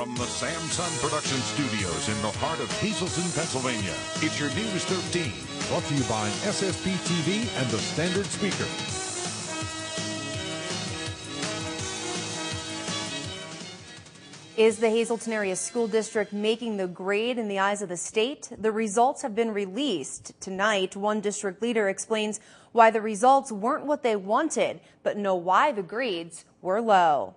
From the Samson Production Studios in the heart of Hazleton, Pennsylvania, it's your News 13. Brought to you by SSP TV and the Standard Speaker. Is the Hazleton Area School District making the grade in the eyes of the state? The results have been released tonight. One district leader explains why the results weren't what they wanted, but know why the grades were low.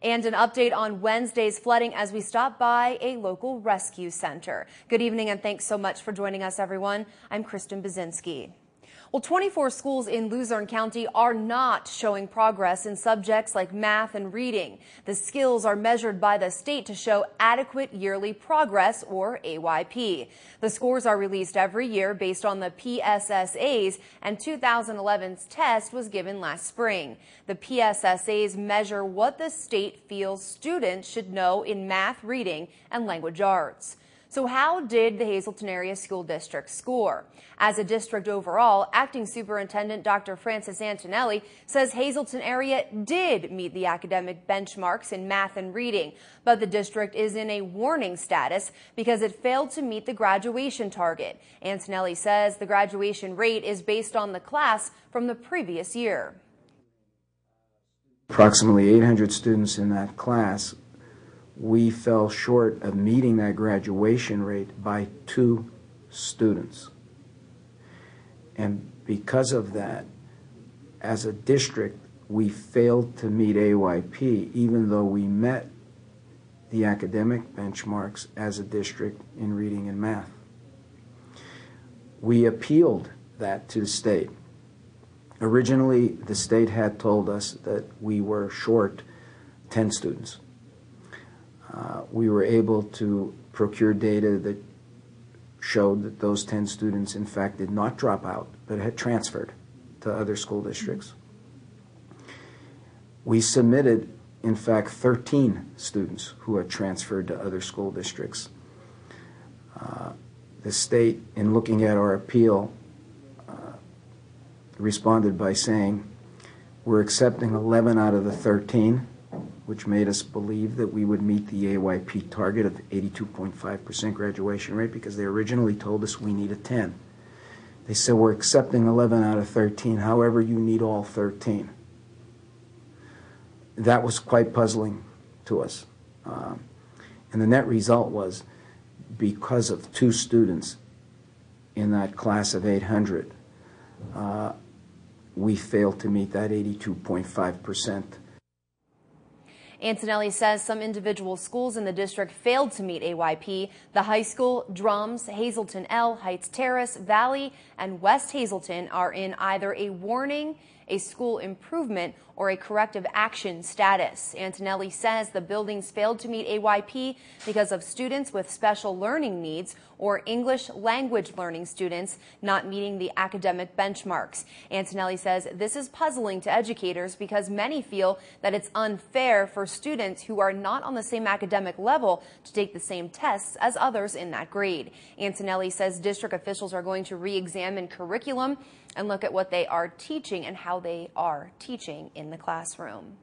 And an update on Wednesday's flooding as we stop by a local rescue center. Good evening and thanks so much for joining us, everyone. I'm Kristen Bazinski. Well, 24 schools in Luzerne County are not showing progress in subjects like math and reading. The skills are measured by the state to show adequate yearly progress, or AYP. The scores are released every year based on the PSSAs, and 2011's test was given last spring. The PSSAs measure what the state feels students should know in math, reading, and language arts. So how did the Hazleton Area School District score? As a district overall, Acting Superintendent Dr. Francis Antonelli says Hazleton Area did meet the academic benchmarks in math and reading, but the district is in a warning status because it failed to meet the graduation target. Antonelli says the graduation rate is based on the class from the previous year. Approximately 800 students in that class. We fell short of meeting that graduation rate by 2 students. And because of that, as a district, we failed to meet AYP, even though we met the academic benchmarks as a district in reading and math. We appealed that to the state. Originally, the state had told us that we were short 10 students. We were able to procure data that showed that those 10 students, in fact, did not drop out, but had transferred to other school districts. We submitted, in fact, 13 students who had transferred to other school districts. The state, in looking at our appeal, responded by saying, we're accepting 11 out of the 13, which made us believe that we would meet the AYP target of 82.5% graduation rate, because they originally told us we needed 10. They said, we're accepting 11 out of 13, however you need all 13. That was quite puzzling to us. And the net result was, because of 2 students in that class of 800, we failed to meet that 82.5%. Antonelli says some individual schools in the district failed to meet AYP. The high school, Drums, Hazleton L, Heights Terrace, Valley, and West Hazleton are in either a warning, a school improvement, or a corrective action status. Antonelli says the buildings failed to meet AYP because of students with special learning needs or English language learning students not meeting the academic benchmarks. Antonelli says this is puzzling to educators because many feel that it's unfair for students who are not on the same academic level to take the same tests as others in that grade. Antonelli says district officials are going to re-examine curriculum and look at what they are teaching and how they are teaching in the classroom.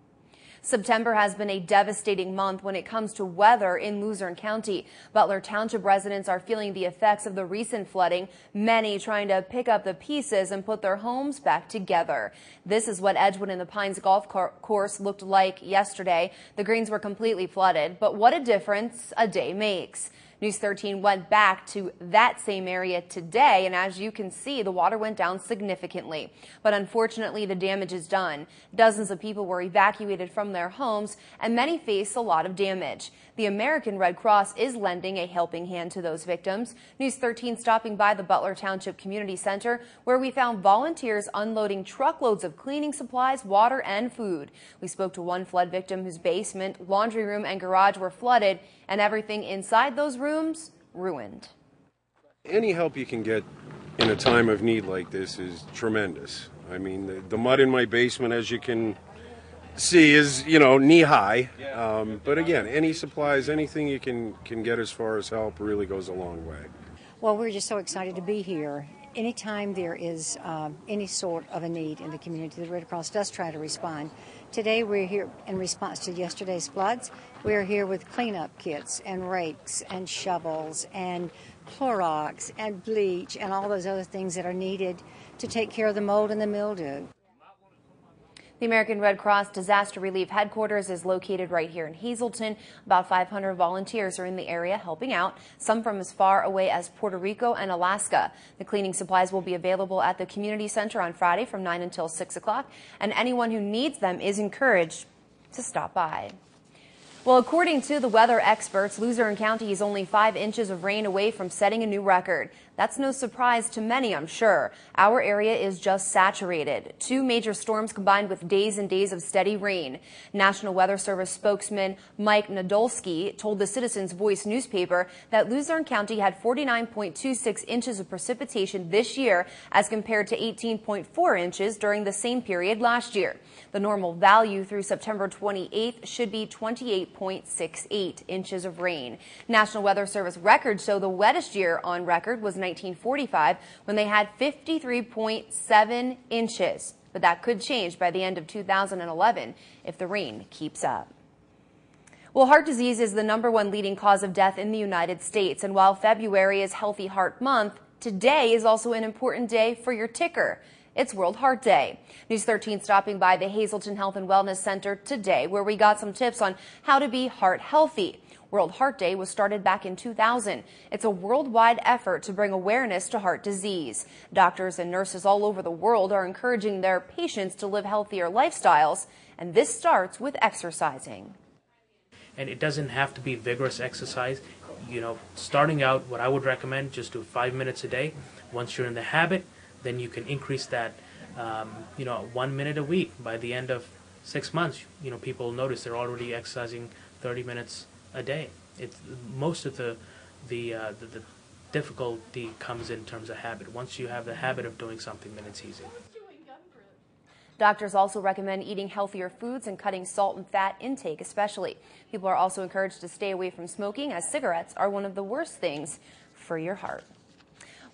September has been a devastating month when it comes to weather in Luzerne County. Butler Township residents are feeling the effects of the recent flooding, many trying to pick up the pieces and put their homes back together. This is what Edgewood and the Pines golf course looked like yesterday. The greens were completely flooded, but what a difference a day makes. News 13 went back to that same area today, and as you can see, the water went down significantly. But unfortunately, the damage is done. Dozens of people were evacuated from their homes, and many face a lot of damage. The American Red Cross is lending a helping hand to those victims. News 13 stopping by the Butler Township Community Center, where we found volunteers unloading truckloads of cleaning supplies, water, and food. We spoke to one flood victim whose basement, laundry room, and garage were flooded, and everything inside those rooms ruined. Any help you can get in a time of need like this is tremendous. I mean, the mud in my basement, as you can see, is, knee high. But again, any supplies, anything you can get as far as help really goes a long way. Well, we're just so excited to be here. Anytime there is any sort of a need in the community, the Red Cross does try to respond Today we're here in response to yesterday's floods. We're here with cleanup kits and rakes and shovels and Clorox and bleach and all those other things that are needed to take care of the mold and the mildew. The American Red Cross Disaster Relief Headquarters is located right here in Hazleton. About 500 volunteers are in the area helping out, some from as far away as Puerto Rico and Alaska. The cleaning supplies will be available at the community center on Friday from 9 until 6 o'clock, and anyone who needs them is encouraged to stop by. Well, according to the weather experts, Luzerne County is only 5 inches of rain away from setting a new record. That's no surprise to many, I'm sure. Our area is just saturated. 2 major storms combined with days and days of steady rain. National Weather Service spokesman Mike Nadolski told the Citizens Voice newspaper that Luzerne County had 49.26 inches of precipitation this year as compared to 18.4 inches during the same period last year. The normal value through September 28th should be 28.68 inches of rain. National Weather Service records show the wettest year on record was 1945 when they had 53.7 inches. But that could change by the end of 2011 if the rain keeps up. Well, heart disease is the #1 leading cause of death in the United States. And while February is Healthy Heart Month, today is also an important day for your ticker. It's World Heart Day. News 13 stopping by the Hazleton Health and Wellness Center today, where we got some tips on how to be heart healthy. World Heart Day was started back in 2000. It's a worldwide effort to bring awareness to heart disease. Doctors and nurses all over the world are encouraging their patients to live healthier lifestyles, and this starts with exercising. And it doesn't have to be vigorous exercise. Starting out, what I would recommend, just do 5 minutes a day. Once you're in the habit, then you can increase that, 1 minute a week. By the end of 6 months, people will notice they're already exercising 30 minutes a day. Most of the difficulty comes in terms of habit. Once you have the habit of doing something, then it's easy. Doctors also recommend eating healthier foods and cutting salt and fat intake especially. People are also encouraged to stay away from smoking, as cigarettes are one of the worst things for your heart.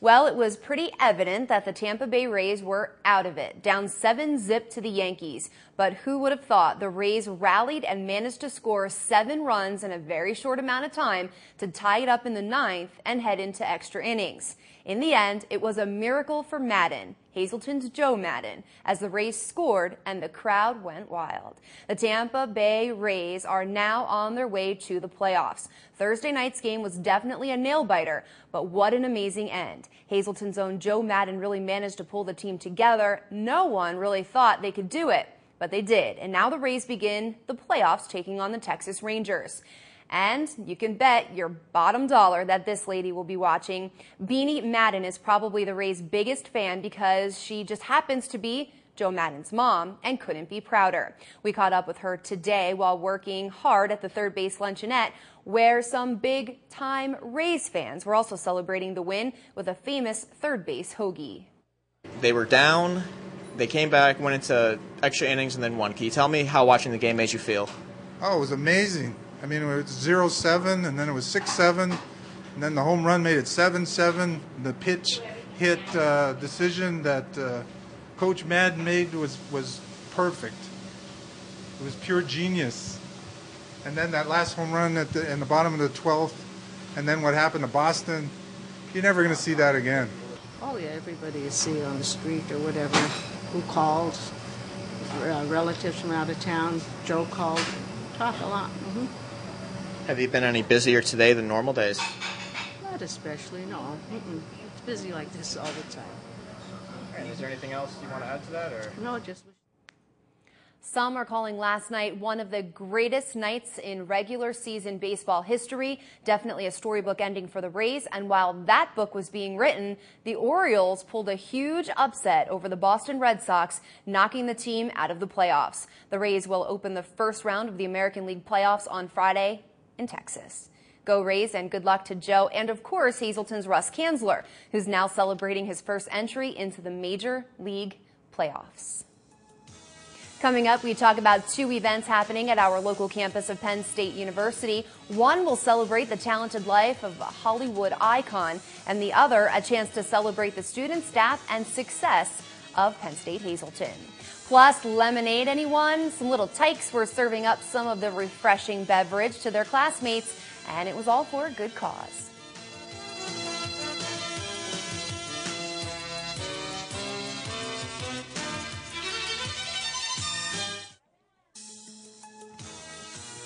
Well, it was pretty evident that the Tampa Bay Rays were out of it, down 7-0 to the Yankees. But who would have thought the Rays rallied and managed to score 7 runs in a very short amount of time to tie it up in the 9th and head into extra innings. In the end, it was a miracle for Madden, Hazleton's Joe Madden, as the Rays scored and the crowd went wild. The Tampa Bay Rays are now on their way to the playoffs. Thursday night's game was definitely a nail-biter, but what an amazing end. Hazleton's own Joe Madden really managed to pull the team together. No one really thought they could do it, but they did. And now the Rays begin the playoffs taking on the Texas Rangers. And you can bet your bottom dollar that this lady will be watching. Beanie Madden is probably the Rays' biggest fan because she just happens to be Joe Madden's mom and couldn't be prouder. We caught up with her today while working hard at the third base luncheonette, where some big-time Rays fans were also celebrating the win with a famous third base hoagie. They were down, they came back, went into extra innings, and then won. Can you tell me how watching the game made you feel? Oh, it was amazing. I mean, it was 0-7, and then it was 6-7, and then the home run made it 7-7. The pitch hit decision that Coach Madden made was perfect. It was pure genius. And then that last home run in the bottom of the 12th, and then what happened to Boston, you're never going to see that again. Oh, yeah, everybody you see on the street or whatever who called, relatives from out of town. Joe called, talk a lot. Mm-hmm. Have you been any busier today than normal days? Not especially, no. It's busy like this all the time. And is there anything else you want to add to that? Or? No, just... Some are calling last night one of the greatest nights in regular season baseball history. Definitely a storybook ending for the Rays. And while that book was being written, the Orioles pulled a huge upset over the Boston Red Sox, knocking the team out of the playoffs. The Rays will open the first round of the American League playoffs on Friday in Texas. Go Rays, and good luck to Joe and, of course, Hazleton's Russ Kanzler, who's now celebrating his first entry into the Major League playoffs. Coming up, we talk about 2 events happening at our local campus of Penn State University. One will celebrate the talented life of a Hollywood icon, and the other a chance to celebrate the students, staff, and success of Penn State Hazleton. Plus, lemonade, anyone? Some little tykes were serving up some of the refreshing beverage to their classmates, and it was all for a good cause.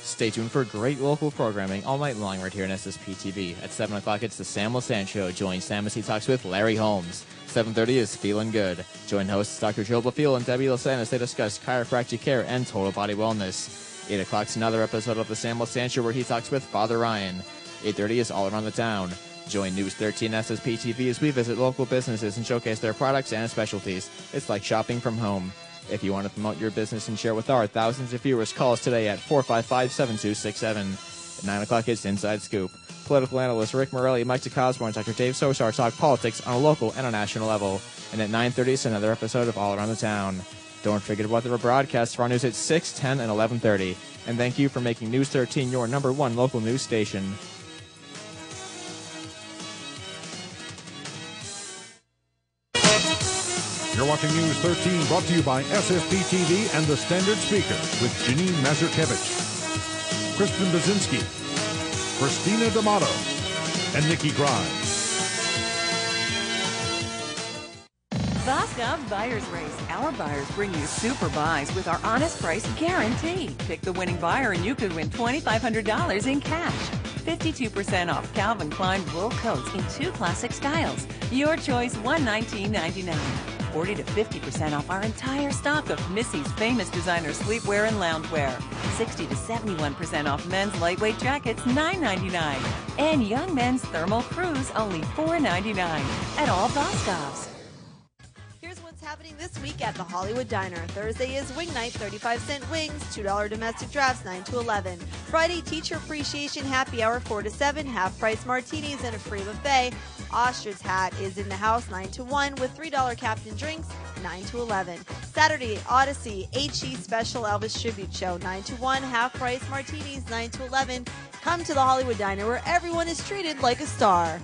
Stay tuned for great local programming all night long right here on SSP TV. At 7 o'clock, it's the Sam LaSan Show. Join Sam as he talks with Larry Holmes. 7:30 is Feeling Good. Join hosts Dr. Joe Bafil and Debbie LaSan as they discuss chiropractic care and total body wellness. 8 o'clock is another episode of the Sam LaSan Show where he talks with Father Ryan. 8:30 is All Around the Town. Join News 13 SSP TV as we visit local businesses and showcase their products and specialties. It's like shopping from home. If you want to promote your business and share with our thousands of viewers, call us today at 455-7267. At 9 o'clock, it's Inside Scoop. Political analyst Rick Morelli, Mike DeCosmo, and Dr. Dave Sosar talk politics on a local and a national level. And at 9:30, it's another episode of All Around the Town. Don't forget about the broadcasts for our news at 6, 10, and 11:30. And thank you for making News 13 your #1 local news station. You're watching News 13, brought to you by SSP TV and the Standard Speaker with Janine Mazurkevich, Kristen Bazinski, Christina D'Amato, and Nikki Grimes. Boscov Buyer's Race. Our buyers bring you super buys with our honest price guarantee. Pick the winning buyer and you could win $2,500 in cash. 52% off Calvin Klein wool coats in 2 classic styles. Your choice, $119.99. 40 to 50% off our entire stock of Missy's famous designer sleepwear and loungewear. 60 to 71% off men's lightweight jackets, $9.99. And young men's thermal crews, only $4.99 at all Boscovs. Here's what's happening this week at the Hollywood Diner. Thursday is Wing Night, 35-cent wings, $2 domestic drafts, 9 to 11. Friday, Teacher Appreciation Happy Hour, 4 to 7, half-price martinis and a free buffet. Ostrich Hat is in the house, 9 to 1, with $3 Captain drinks, 9 to 11. Saturday, Odyssey HE Special Elvis Tribute Show, 9 to 1, half-price martinis, 9 to 11. Come to the Hollywood Diner where everyone is treated like a star.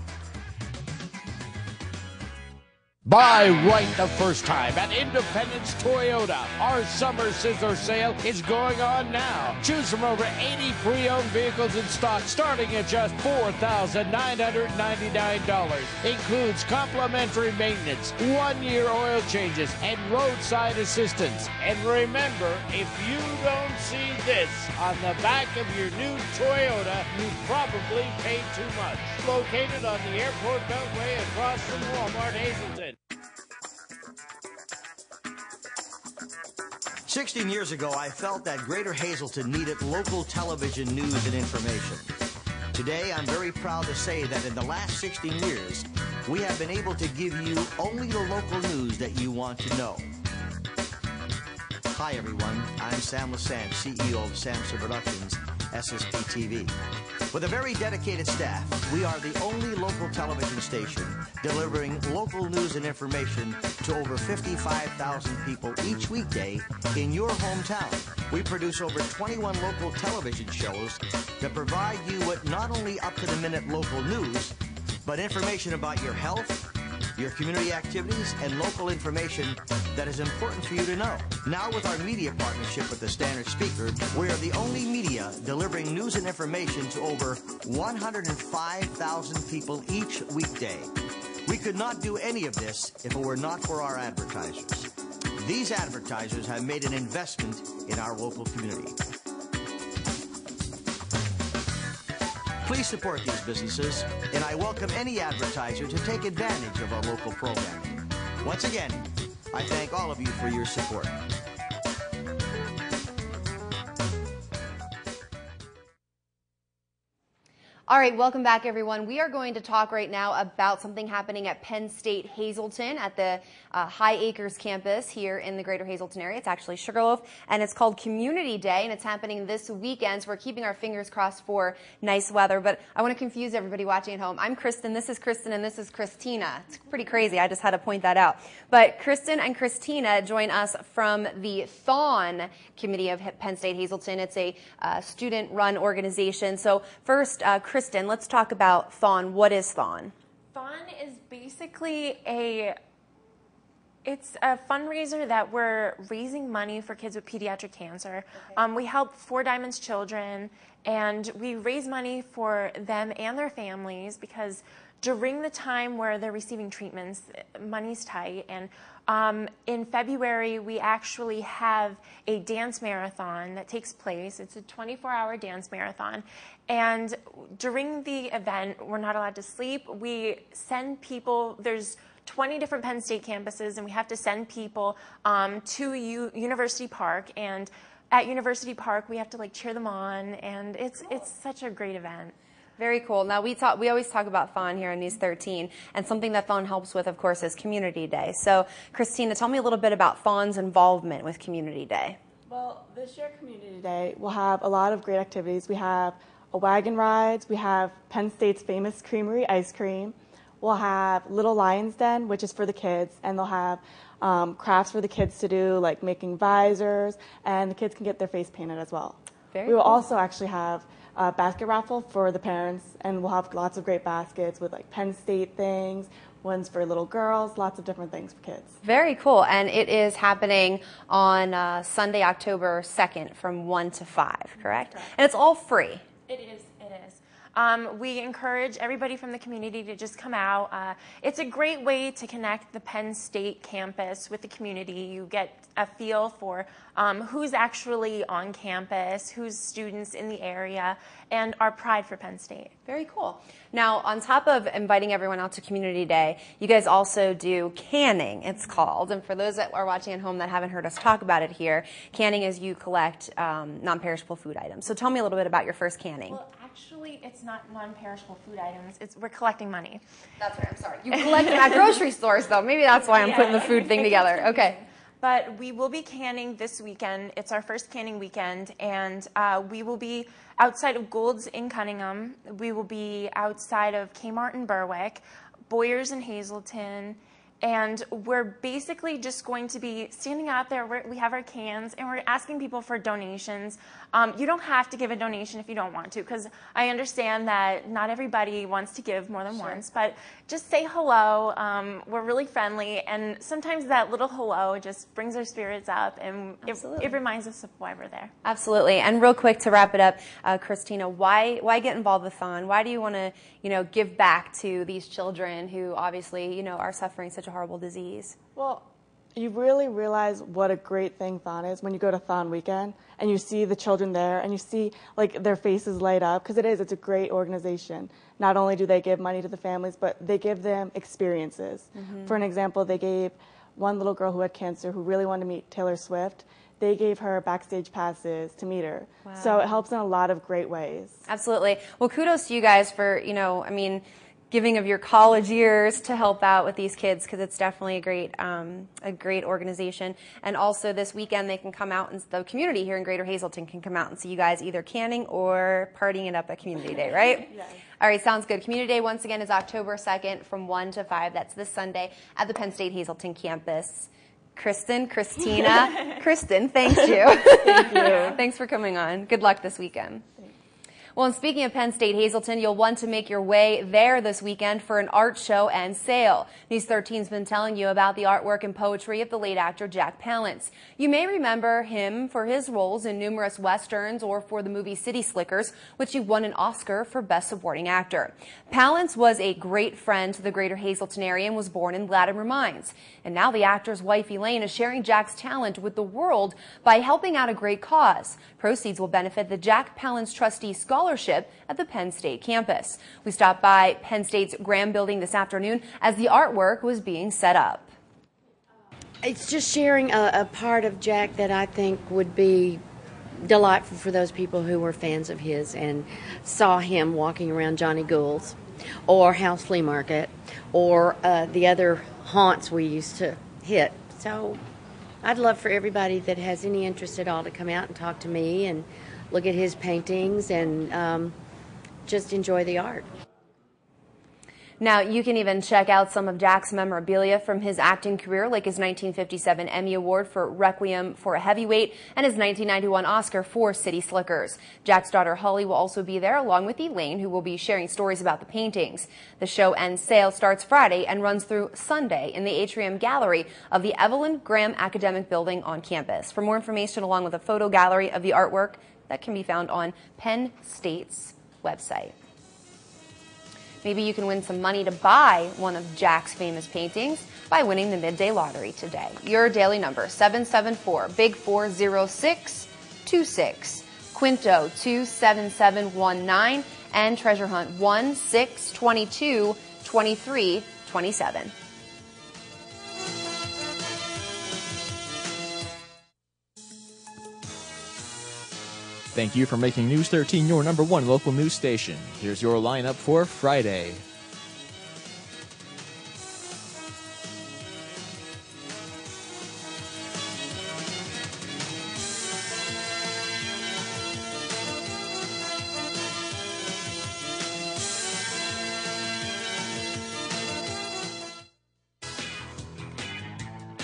Buy right the first time at Independence Toyota. Our summer sizzler sale is going on now. Choose from over 80 pre-owned vehicles in stock starting at just $4,999. Includes complimentary maintenance, 1-year oil changes, and roadside assistance. And remember, if you don't see this on the back of your new Toyota, you probably paid too much. Located on the Airport Beltway across from Walmart Hazleton. 16 years ago, I felt that Greater Hazleton needed local television news and information. Today, I'm very proud to say that in the last 16 years, we have been able to give you only the local news that you want to know. Hi, everyone. I'm Sam LaSan, CEO of Samson Productions, SSP TV. With a very dedicated staff, we are the only local television station delivering local news and information to over 55,000 people each weekday in your hometown. We produce over 21 local television shows that provide you with not only up-to-the-minute local news, but information about your health, your community activities, and local information that is important for you to know. Now with our media partnership with the Standard Speaker, we are the only media delivering news and information to over 105,000 people each weekday. We could not do any of this if it were not for our advertisers. These advertisers have made an investment in our local community. Please support these businesses, and I welcome any advertiser to take advantage of our local programming. Once again, I thank all of you for your support. All right, welcome back, everyone. We are going to talk right now about something happening at Penn State Hazleton at the High Acres campus here in the greater Hazleton area. It's actually Sugarloaf, and it's called Community Day, and it's happening this weekend, so we're keeping our fingers crossed for nice weather. But I want to confuse everybody watching at home. I'm Kristen, this is Kristen, and this is Christina. It's pretty crazy. I just had to point that out. But Kristen and Christina join us from the Thon Committee of Penn State Hazleton. It's a student-run organization. So first, Kristen, let's talk about Thon. What is Thon? Thon is basically It's a fundraiser that we're raising money for kids with pediatric cancer. Okay. We help Four Diamonds Children, and we raise money for them and their families because during the time where they're receiving treatments, money's tight. And in February, we actually have a dance marathon that takes place. It's a 24-hour dance marathon. And during the event, we're not allowed to sleep. We send people, there's 20 different Penn State campuses, and we have to send people to University Park. And at University Park, we have to like cheer them on, and it's such a great event. Very cool. Now, we always talk about Thon here in News 13, and something that Thon helps with, of course, is Community Day. So, Christina, tell me a little bit about Thon's involvement with Community Day. Well, this year, Community Day, we'll have a lot of great activities. We have a wagon rides. We have Penn State's famous creamery ice cream. We'll have Little Lion's Den, which is for the kids, and they'll have crafts for the kids to do, like making visors, and the kids can get their face painted as well. We will also actually have a basket raffle for the parents, and we'll have lots of great baskets with like Penn State things, ones for little girls, lots of different things for kids. Very cool. And it is happening on Sunday, October 2nd from 1 to 5, correct? And it's all free. It is. We encourage everybody from the community to just come out. It's a great way to connect the Penn State campus with the community. You get a feel for who's actually on campus, who's students in the area, and our pride for Penn State. Very cool. Now, on top of inviting everyone out to Community Day, you guys also do canning, it's called. And for those that are watching at home that haven't heard us talk about it here, canning is you collect non-perishable food items. So tell me a little bit about your first canning. Well, actually, it's not non-perishable food items. We're collecting money. That's right. I'm sorry. You collect them at grocery stores, though. Maybe that's why I'm putting the food thing together. Okay. But we will be canning this weekend. It's our first canning weekend, and we will be outside of Gould's in Cunningham. We will be outside of Kmart in Berwick, Boyer's in Hazleton, and we're basically just going to be standing out there. We have our cans, and we're asking people for donations. You don't have to give a donation if you don't want to, because I understand that not everybody wants to give more than once, but just say hello. We're really friendly, and sometimes that little hello just brings our spirits up, and it reminds us of why we're there. Absolutely. And real quick to wrap it up, Christina, why get involved with Thon? Why do you want to, give back to these children who obviously, are suffering such a horrible disease? Well, you really realize what a great thing Thon is when you go to Thon weekend and you see the children there and you see like their faces light up, because it's a great organization. Not only do they give money to the families, but they give them experiences. Mm-hmm. For an example, they gave one little girl who had cancer who really wanted to meet Taylor Swift. They gave her backstage passes to meet her. Wow. So it helps in a lot of great ways. Absolutely. Well, kudos to you guys for, giving of your college years to help out with these kids, because it's definitely a great organization. And also this weekend they can come out, and the community here in Greater Hazleton can come out and see you guys either canning or partying it up at Community Day, right? Yes. All right, sounds good. Community Day once again is October 2nd from 1 to 5. That's this Sunday at the Penn State Hazleton campus. Kristen, Christina, Kristen, thank you. Thank you. Thanks for coming on. Good luck this weekend. Well, and speaking of Penn State Hazleton, you'll want to make your way there this weekend for an art show and sale. News 13's been telling you about the artwork and poetry of the late actor Jack Palance. You may remember him for his roles in numerous westerns or for the movie City Slickers, which he won an Oscar for Best Supporting Actor. Palance was a great friend to the Greater Hazleton area and was born in Latimer Mines. And now the actor's wife Elaine is sharing Jack's talent with the world by helping out a great cause. Proceeds will benefit the Jack Palance Trustee Scholarship at the Penn State campus. We stopped by Penn State's Graham Building this afternoon as the artwork was being set up. It's just sharing a part of Jack that I think would be delightful for those people who were fans of his and saw him walking around Johnny Gould's or House Flea Market or the other haunts we used to hit. So I'd love for everybody that has any interest at all to come out and talk to me and look at his paintings and just enjoy the art. Now, you can even check out some of Jack's memorabilia from his acting career, like his 1957 Emmy Award for Requiem for a Heavyweight and his 1991 Oscar for City Slickers. Jack's daughter Holly will also be there, along with Elaine, who will be sharing stories about the paintings. The show and sale starts Friday and runs through Sunday in the atrium gallery of the Evelyn Graham Academic Building on campus. For more information, along with a photo gallery of the artwork, that can be found on Penn State's website. Maybe you can win some money to buy one of Jack's famous paintings by winning the midday lottery today. Your daily number, 774 Big 40626, Quinto 27719, and Treasure Hunt 16222327. Thank you for making News 13 your #1 local news station. Here's your lineup for Friday.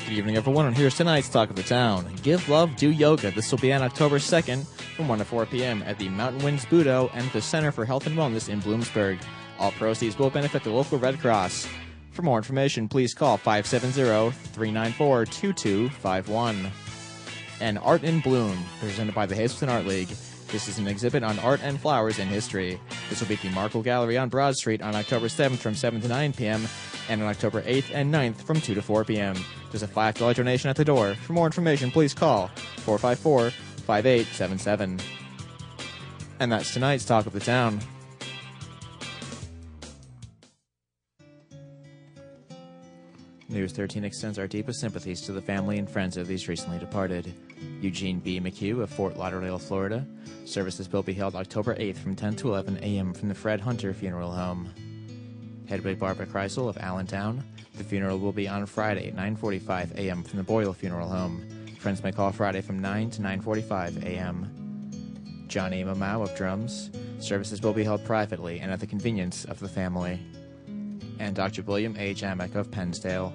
Good evening, everyone, and here's tonight's Talk of the Town. Give Love, Do Yoga. This will be on October 2nd from 1 to 4 p.m. at the Mountain Winds Budo and the Center for Health and Wellness in Bloomsburg. All proceeds will benefit the local Red Cross. For more information, please call 570-394-2251. And Art in Bloom, presented by the Hazleton Art League. This is an exhibit on art and flowers in history. This will be at the Markle Gallery on Broad Street on October 7th from 7 to 9 p.m. and on October 8th and 9th from 2 to 4 p.m. There's a $5 donation at the door. For more information, please call 454-5877. And that's tonight's Talk of the Town. News 13 extends our deepest sympathies to the family and friends of these recently departed. Eugene B. McHugh of Fort Lauderdale, Florida. Services will be held October 8th from 10 to 11 a.m. from the Fred Hunter Funeral Home. Hedwig Barbara Kreisel of Allentown. The funeral will be on Friday at 9:45 a.m. from the Boyle Funeral Home. Friends may call Friday from 9 to 9:45 a.m. Johnny Mamau of Drums. Services will be held privately and at the convenience of the family. And Dr. William A. Jamek of Pennsdale.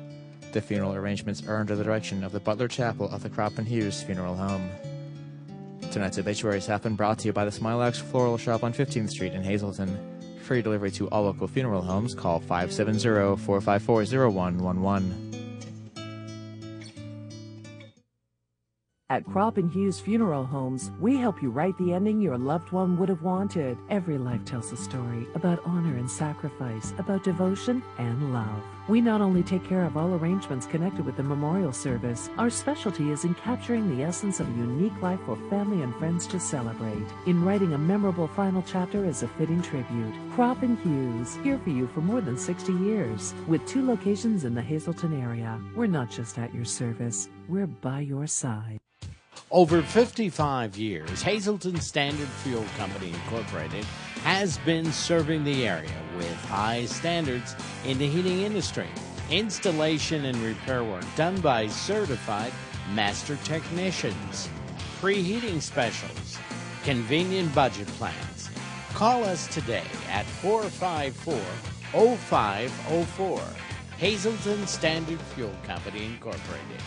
The funeral arrangements are under the direction of the Butler Chapel of the Crop and Hughes Funeral Home. Tonight's obituaries have been brought to you by the Smilax Floral Shop on 15th Street in Hazleton. Free delivery to all local funeral homes. Call 570-454-0111. At Crop and Hughes Funeral Homes, we help you write the ending your loved one would have wanted. Every life tells a story about honor and sacrifice, about devotion and love. We not only take care of all arrangements connected with the memorial service, our specialty is in capturing the essence of a unique life for family and friends to celebrate. In writing a memorable final chapter as a fitting tribute. Crop and Hughes, here for you for more than 60 years. With 2 locations in the Hazleton area, we're not just at your service, we're by your side. Over 55 years, Hazleton Standard Fuel Company Incorporated has been serving the area with high standards in the heating industry. Installation and repair work done by certified master technicians. Preheating specials. Convenient budget plans. Call us today at 454-0504. Hazleton Standard Fuel Company Incorporated.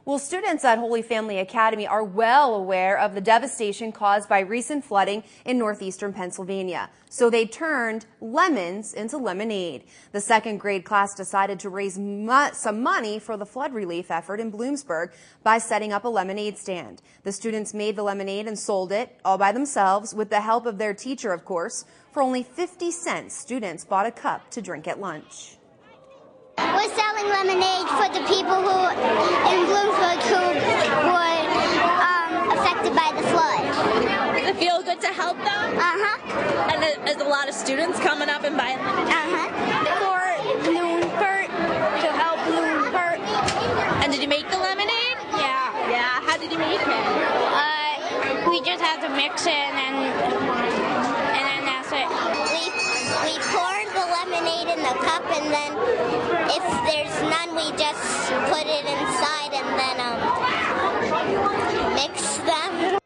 Well, students at Holy Family Academy are well aware of the devastation caused by recent flooding in northeastern Pennsylvania. So they turned lemons into lemonade. The second grade class decided to raise some money for the flood relief effort in Bloomsburg by setting up a lemonade stand. The students made the lemonade and sold it all by themselves with the help of their teacher, of course. For only 50 cents, students bought a cup to drink at lunch. We're selling lemonade for the people who in Bloomsburg who were affected by the flood. Does it feel good to help them? Uh-huh. And there's a lot of students coming up and buying lemonade? Uh-huh. For Bloomsburg, to help Bloomsburg. And did you make the lemonade? Yeah. Yeah, how did you make it? We just had to mix it and then that's it. We poured the lemonade in the cup, and then if there's none, we just put it inside and then mix them.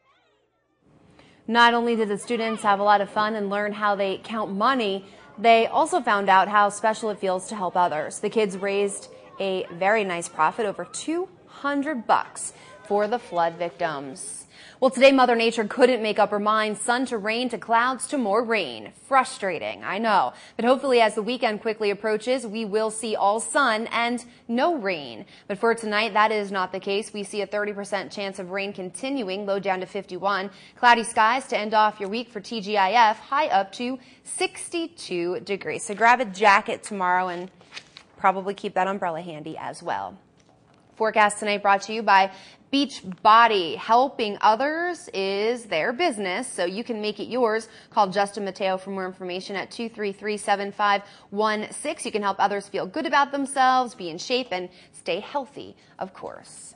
Not only did the students have a lot of fun and learn how they count money, they also found out how special it feels to help others. The kids raised a very nice profit, over $200 for the flood victims. Well, today Mother Nature couldn't make up her mind. Sun to rain to clouds to more rain. Frustrating, I know. But hopefully as the weekend quickly approaches, we will see all sun and no rain. But for tonight, that is not the case. We see a 30% chance of rain continuing, low down to 51. Cloudy skies to end off your week for TGIF, high up to 62 degrees. So grab a jacket tomorrow and probably keep that umbrella handy as well. Forecast tonight brought to you by Beachbody. Helping others is their business, so you can make it yours. Call Justin Mateo for more information at 233-7516. You can help others feel good about themselves, be in shape, and stay healthy, of course.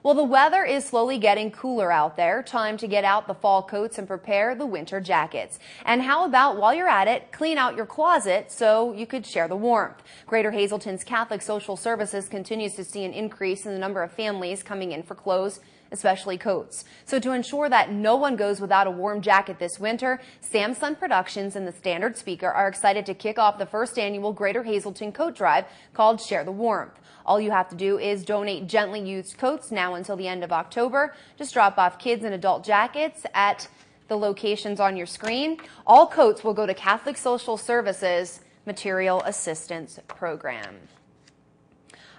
Well, the weather is slowly getting cooler out there. Time to get out the fall coats and prepare the winter jackets. And how about, while you're at it, clean out your closet so you could share the warmth. Greater Hazleton's Catholic Social Services continues to see an increase in the number of families coming in for clothes, especially coats. So to ensure that no one goes without a warm jacket this winter, Samson Productions and the Standard Speaker are excited to kick off the first annual Greater Hazleton Coat Drive called Share the Warmth. All you have to do is donate gently used coats now until the end of October. Just drop off kids and adult jackets at the locations on your screen. All coats will go to Catholic Social Services Material Assistance Program.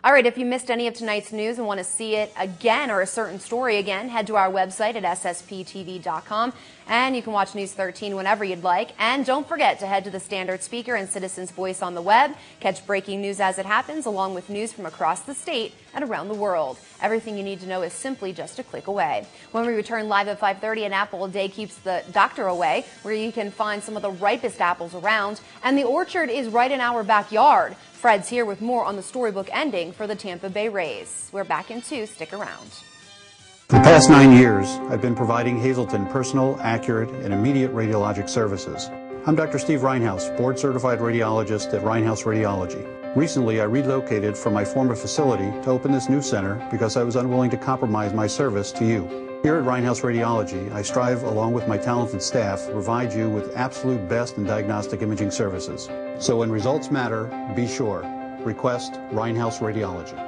All right, if you missed any of tonight's news and want to see it again or a certain story again, head to our website at ssptv.com, and you can watch News 13 whenever you'd like. And don't forget to head to the Standard Speaker and Citizens Voice on the web. Catch breaking news as it happens, along with news from across the state and around the world. Everything you need to know is simply just a click away. When we return live at 5:30, an apple a day keeps the doctor away, where you can find some of the ripest apples around. And the orchard is right in our backyard. Fred's here with more on the storybook ending for the Tampa Bay Rays. We're back in 2. Stick around. For the past 9 years, I've been providing Hazleton personal, accurate, and immediate radiologic services. I'm Dr. Steve Reinhouse, board-certified radiologist at Reinhouse Radiology. Recently, I relocated from my former facility to open this new center because I was unwilling to compromise my service to you. Here at Reinhouse Radiology, I strive, along with my talented staff, to provide you with absolute best in diagnostic imaging services. So when results matter, be sure. Request Reinhouse Radiology.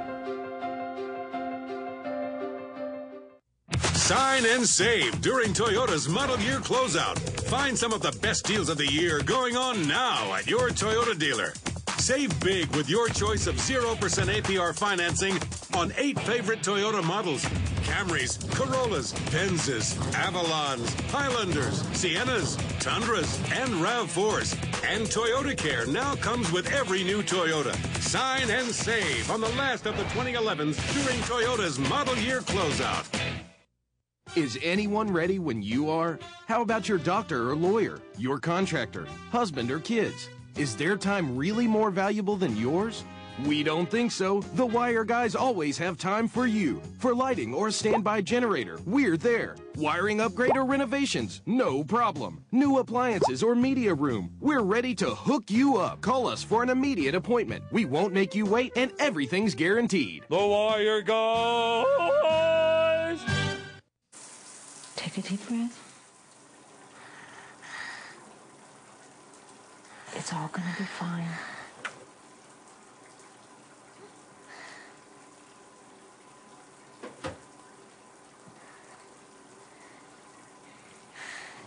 Sign and save during Toyota's model year closeout. Find some of the best deals of the year going on now at your Toyota dealer. Save big with your choice of 0% APR financing on 8 favorite Toyota models. Camrys, Corollas, Benzes, Avalons, Highlanders, Siennas, Tundras, and RAV4s. And Toyota Care now comes with every new Toyota. Sign and save on the last of the 2011s during Toyota's model year closeout. Is anyone ready when you are? How about your doctor or lawyer, your contractor, husband or kids? Is their time really more valuable than yours? We don't think so. The Wire Guys always have time for you. For lighting or standby generator, we're there. Wiring upgrade or renovations, no problem. New appliances or media room, we're ready to hook you up. Call us for an immediate appointment. We won't make you wait, and everything's guaranteed. The Wire Guys! Take a deep breath. It's all gonna be fine.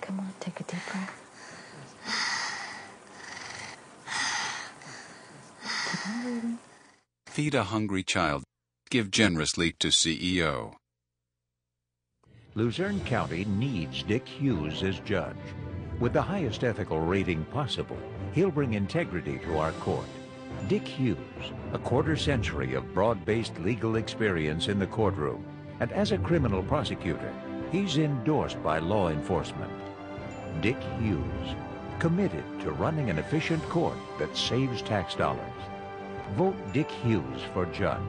Come on, take a deep breath. Keep on breathing. Feed a hungry child. Give generously to CEO. Luzerne County needs Dick Hughes as judge. With the highest ethical rating possible, he'll bring integrity to our court. Dick Hughes, a quarter-century of broad-based legal experience in the courtroom, and as a criminal prosecutor, he's endorsed by law enforcement. Dick Hughes, committed to running an efficient court that saves tax dollars. Vote Dick Hughes for judge.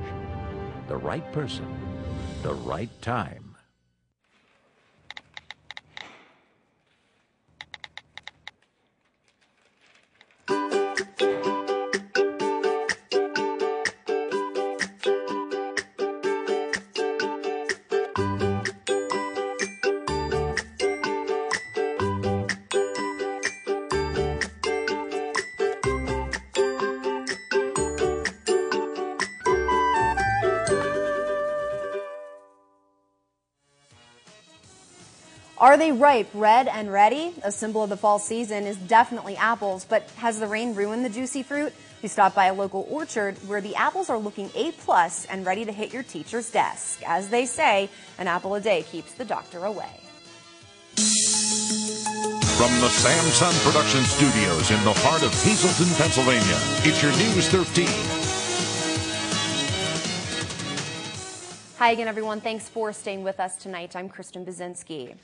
The right person, the right time. Are they ripe, red, and ready? A symbol of the fall season is definitely apples, but has the rain ruined the juicy fruit? We stopped by a local orchard where the apples are looking A+ and ready to hit your teacher's desk. As they say, an apple a day keeps the doctor away. From the Samsung Production Studios in the heart of Hazleton, Pennsylvania, it's your News 13. Hi again, everyone. Thanks for staying with us tonight. I'm Kristen Bazinski.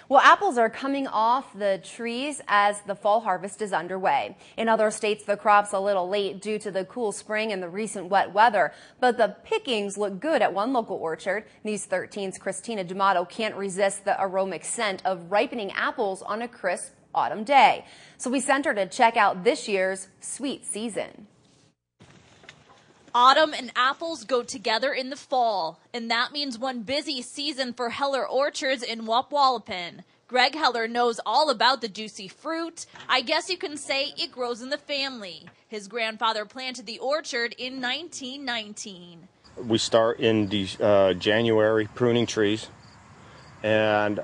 Well, apples are coming off the trees as the fall harvest is underway. In other states, the crop's a little late due to the cool spring and the recent wet weather, but the pickings look good at one local orchard. News 13's Christina D'Amato can't resist the aromatic scent of ripening apples on a crisp autumn day. So we sent her to check out this year's sweet season. Autumn and apples go together in the fall, and that means one busy season for Heller Orchards in Wapwallopin. Greg Heller knows all about the juicy fruit. I guess you can say it grows in the family. His grandfather planted the orchard in 1919. We start in January pruning trees, and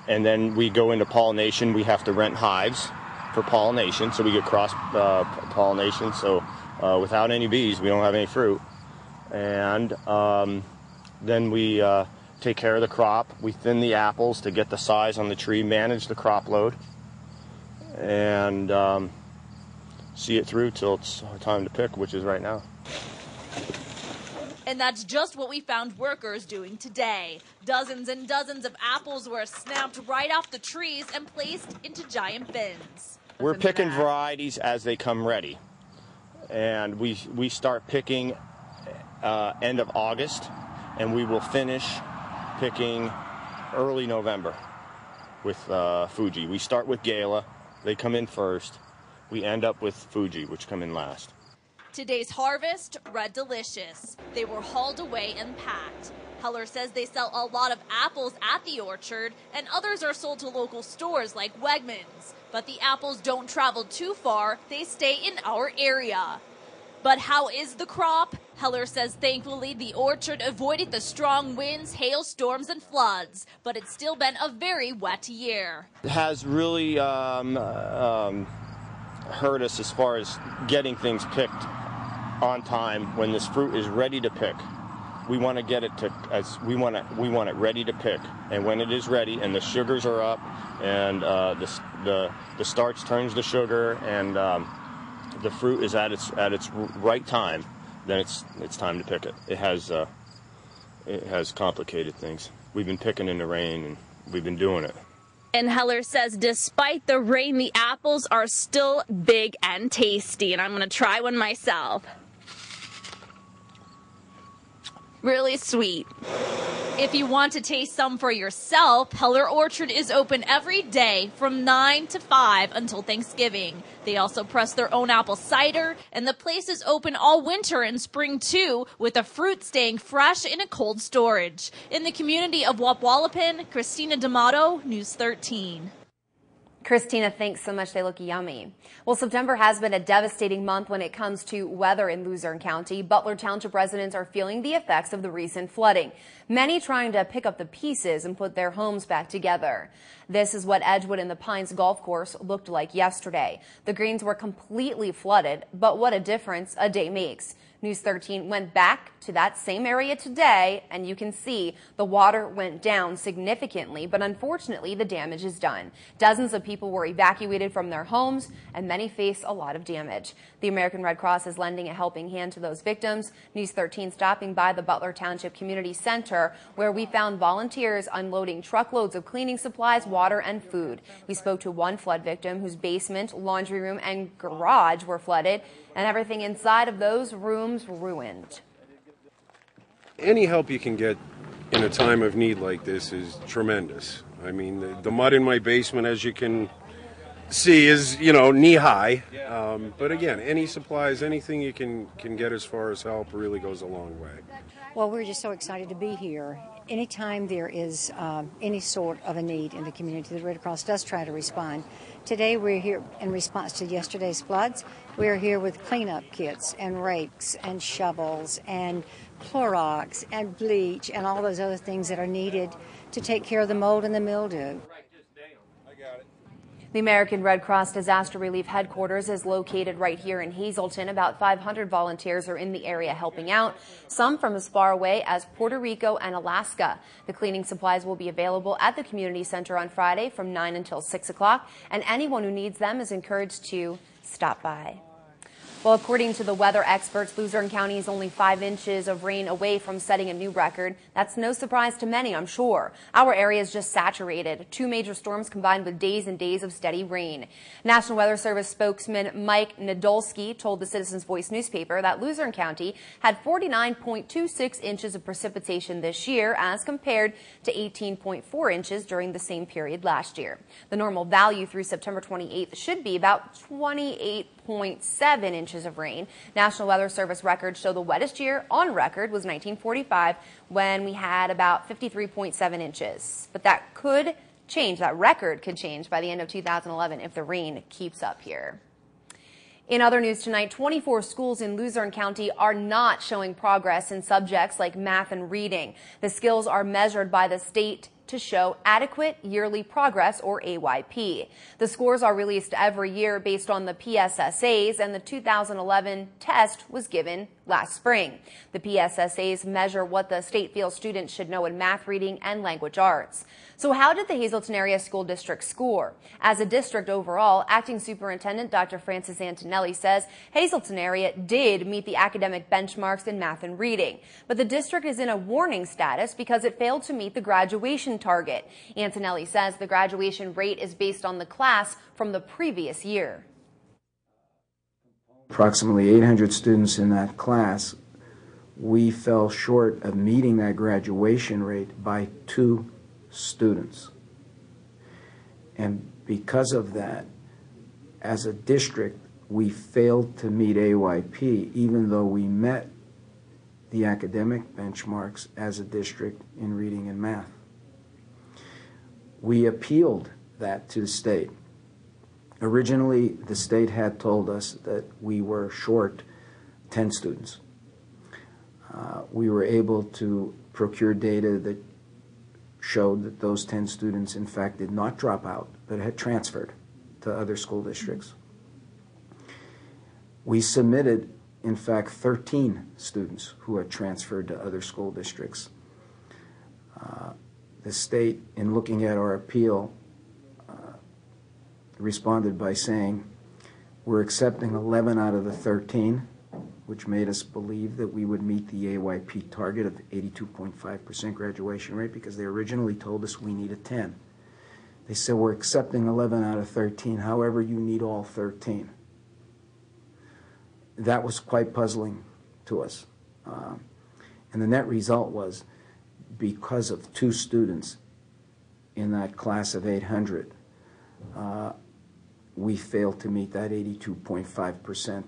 then we go into pollination. We have to rent hives for pollination, so we get cross pollination. So without any bees, we don't have any fruit. And then we take care of the crop. We thin the apples to get the size on the tree, manage the crop load, and see it through till it's time to pick, which is right now. And that's just what we found workers doing today. Dozens and dozens of apples were snapped right off the trees and placed into giant bins. We're picking varieties as they come ready. And we start picking end of August, and we will finish picking early November with Fuji. We start with Gala. They come in first. We end up with Fuji, which come in last. Today's harvest, Red Delicious. They were hauled away and packed. Heller says they sell a lot of apples at the orchard, and others are sold to local stores like Wegmans. But the apples don't travel too far. They stay in our area. But how is the crop? Heller says thankfully the orchard avoided the strong winds, hailstorms, and floods. But it's still been a very wet year. It has really hurt us as far as getting things picked on time when this fruit is ready to pick. We want to get it to we want it ready to pick, and when it is ready and the sugars are up and the starch turns to sugar and the fruit is at its right time, then it's time to pick it. It has complicated things. We've been picking in the rain and we've been doing it. And Heller says despite the rain, the apples are still big and tasty, and I'm going to try one myself. Really sweet. If you want to taste some for yourself, Heller Orchard is open every day from 9 to 5 until Thanksgiving. They also press their own apple cider, and the place is open all winter and spring too, with the fruit staying fresh in a cold storage. In the community of Wapwallopin, Christina D'Amato, News 13. Christina, thanks so much. They look yummy. Well, September has been a devastating month when it comes to weather in Luzerne County. Butler Township residents are feeling the effects of the recent flooding, many trying to pick up the pieces and put their homes back together. This is what Edgewood and the Pines golf course looked like yesterday. The greens were completely flooded, but what a difference a day makes. News 13 went back to that same area today, and you can see the water went down significantly, but unfortunately the damage is done. Dozens of people were evacuated from their homes, and many face a lot of damage. The American Red Cross is lending a helping hand to those victims. News 13 stopping by the Butler Township Community Center, where we found volunteers unloading truckloads of cleaning supplies, water, and food. We spoke to one flood victim whose basement, laundry room, and garage were flooded, and everything inside of those rooms ruined. Any help you can get in a time of need like this is tremendous. I mean, the mud in my basement, as you can see, is, knee high. But again, any supplies, anything you can get as far as help really goes a long way. Well, we're just so excited to be here. Anytime there is any sort of a need in the community, the Red Cross does try to respond. Today we're here in response to yesterday's floods. We're here with cleanup kits and rakes and shovels and Clorox and bleach and all those other things that are needed to take care of the mold and the mildew. The American Red Cross Disaster Relief Headquarters is located right here in Hazleton. About 500 volunteers are in the area helping out, some from as far away as Puerto Rico and Alaska. The cleaning supplies will be available at the community center on Friday from 9 until 6 o'clock, and anyone who needs them is encouraged to stop by. Well, according to the weather experts, Luzerne County is only 5 inches of rain away from setting a new record. That's no surprise to many, I'm sure. Our area is just saturated. 2 major storms combined with days and days of steady rain. National Weather Service spokesman Mike Nadolski told the Citizens Voice newspaper that Luzerne County had 49.26 inches of precipitation this year as compared to 18.4 inches during the same period last year. The normal value through September 28th should be about 28.7 inches of rain. National Weather Service records show the wettest year on record was 1945 when we had about 53.7 inches. But that could change. That record could change by the end of 2011 if the rain keeps up here. In other news tonight, 24 schools in Luzerne County are not showing progress in subjects like math and reading. The skills are measured by the state to show adequate yearly progress, or AYP. The scores are released every year based on the PSSAs, and the 2011 test was given last spring. The PSSAs measure what the state feels students should know in math, reading, and language arts. So how did the Hazleton Area School District score? As a district overall, Acting Superintendent Dr. Francis Antonelli says Hazleton area did meet the academic benchmarks in math and reading, but the district is in a warning status because it failed to meet the graduation target. Antonelli says the graduation rate is based on the class from the previous year. Approximately 800 students in that class, we fell short of meeting that graduation rate by 2 students. And because of that, as a district, we failed to meet AYP, even though we met the academic benchmarks as a district in reading and math. We appealed that to the state. Originally, the state had told us that we were short 10 students. We were able to procure data that showed that those 10 students, in fact, did not drop out, but had transferred to other school districts. We submitted, in fact, 13 students who had transferred to other school districts. The state, in looking at our appeal, responded by saying, we're accepting 11 out of the 13, which made us believe that we would meet the AYP target of 82.5% graduation rate, because they originally told us we needed 10. They said, we're accepting 11 out of 13, however you need all 13. That was quite puzzling to us. And the net result was, because of 2 students in that class of 800, we failed to meet that 82.5%.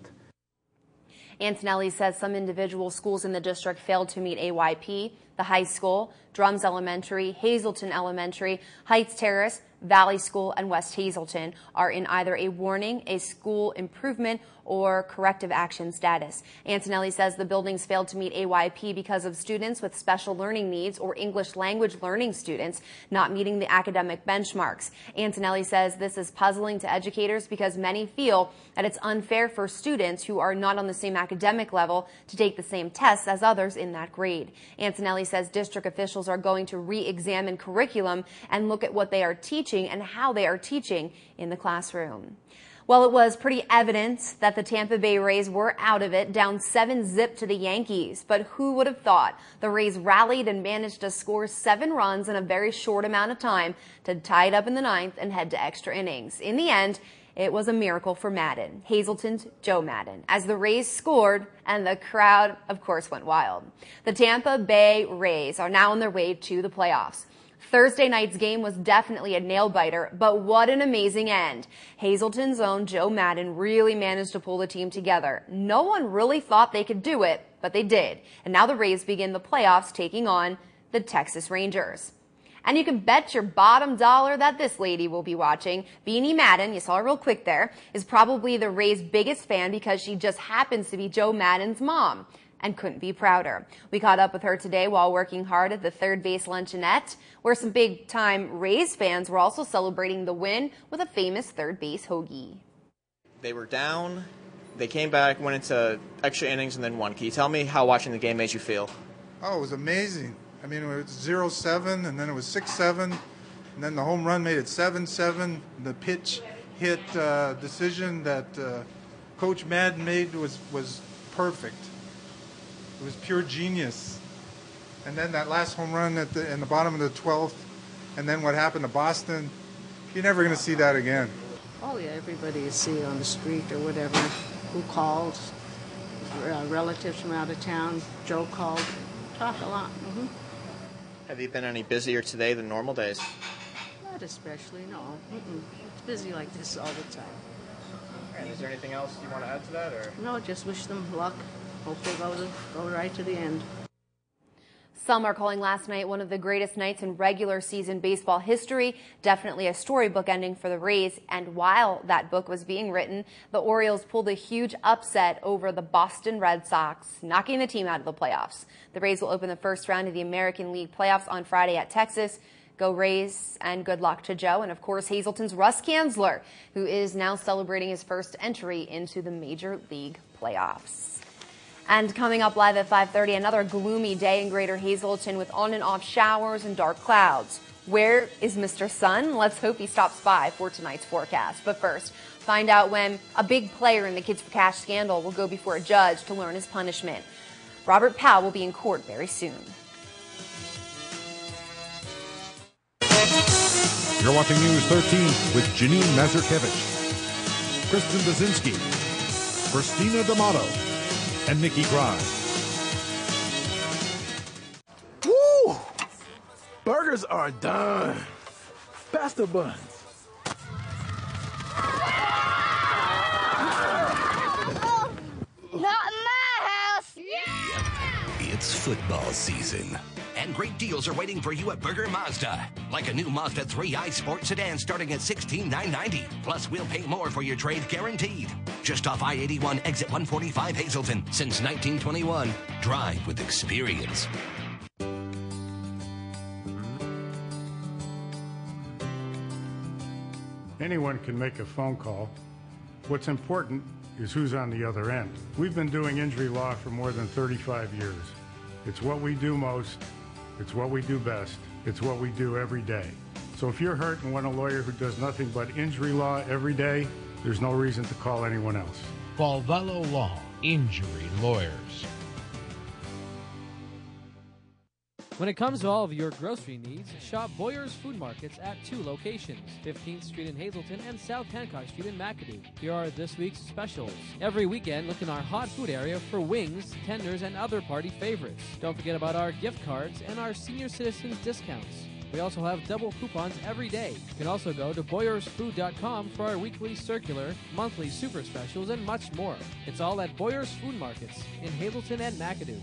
Antonelli says some individual schools in the district failed to meet AYP. The high school, Drums Elementary, Hazleton Elementary, Heights Terrace, Valley School, and West Hazleton are in either a warning, a school improvement, or corrective action status. Antonelli says the buildings failed to meet AYP because of students with special learning needs or English language learning students not meeting the academic benchmarks. Antonelli says this is puzzling to educators because many feel that it's unfair for students who are not on the same academic level to take the same tests as others in that grade. Antonelli says district officials are going to re-examine curriculum and look at what they are teaching and how they are teaching in the classroom. Well, it was pretty evident that the Tampa Bay Rays were out of it, down 7-0 to the Yankees. But who would have thought the Rays rallied and managed to score 7 runs in a very short amount of time to tie it up in the 9th and head to extra innings. In the end, it was a miracle for Madden, Hazleton's Joe Madden, as the Rays scored and the crowd, of course, went wild. The Tampa Bay Rays are now on their way to the playoffs. Thursday night's game was definitely a nail-biter, but what an amazing end. Hazleton's own Joe Madden really managed to pull the team together. No one really thought they could do it, but they did. And now the Rays begin the playoffs taking on the Texas Rangers. And you can bet your bottom dollar that this lady will be watching. Beanie Madden, you saw her real quick there, is probably the Rays' biggest fan because she just happens to be Joe Madden's mom. and couldn't be prouder. We caught up with her today while working hard at the third base luncheonette, where some big-time Rays fans were also celebrating the win with a famous third base hoagie. They were down, they came back, went into extra innings, and then won. Can you tell me how watching the game made you feel? Oh, it was amazing. I mean, it was 0-7, and then it was 6-7, and then the home run made it 7-7. The pitch hit decision that Coach Madden made was perfect. It was pure genius. And then that last home run in the bottom of the 12th, and then what happened to Boston, you're never going to see that again. Oh, yeah, everybody you see on the street or whatever, who called, relatives from out of town, Joe called, talk a lot. Mm-hmm. Have you been any busier today than normal days? Not especially, no. It's busy like this all the time. And is there anything else you want to add to that? Or? No, just wish them luck. Hope they go right to the end. Some are calling last night one of the greatest nights in regular season baseball history. Definitely a storybook ending for the Rays. And while that book was being written, the Orioles pulled a huge upset over the Boston Red Sox, knocking the team out of the playoffs. The Rays will open the first round of the American League playoffs on Friday at Texas. Go Rays, and good luck to Joe. And of course, Hazleton's Russ Kanzler, who is now celebrating his first entry into the Major League playoffs. And coming up live at 5:30, another gloomy day in Greater Hazleton with on and off showers and dark clouds. Where is Mr. Sun? Let's hope he stops by for tonight's forecast. But first, find out when a big player in the Kids for Cash scandal will go before a judge to learn his punishment. Robert Powell will be in court very soon. You're watching News 13 with Janine Mazurkevich, Kristen Bazinski, Christina D'Amato, and Nikki Grimes. Woo! Burgers are done. Pass the buns. Not in my house! Yeah! It's football season, and great deals are waiting for you at Burger Mazda. Like a new Mazda 3i Sport Sedan starting at $16,990. Plus, we'll pay more for your trade guaranteed. Just off I-81, exit 145 Hazleton. Since 1921, drive with experience. Anyone can make a phone call. What's important is who's on the other end. We've been doing injury law for more than 35 years. It's what we do most. It's what we do best. It's what we do every day. So if you're hurt and want a lawyer who does nothing but injury law every day, there's no reason to call anyone else. Call Vello Law, Injury Lawyers. When it comes to all of your grocery needs, shop Boyer's Food Markets at 2 locations, 15th Street in Hazleton and South Hancock Street in McAdoo. Here are this week's specials. Every weekend, look in our hot food area for wings, tenders, and other party favorites. Don't forget about our gift cards and our senior citizens discounts. We also have double coupons every day. You can also go to BoyersFood.com for our weekly circular, monthly super specials, and much more. It's all at Boyer's Food Markets in Hazleton and McAdoo.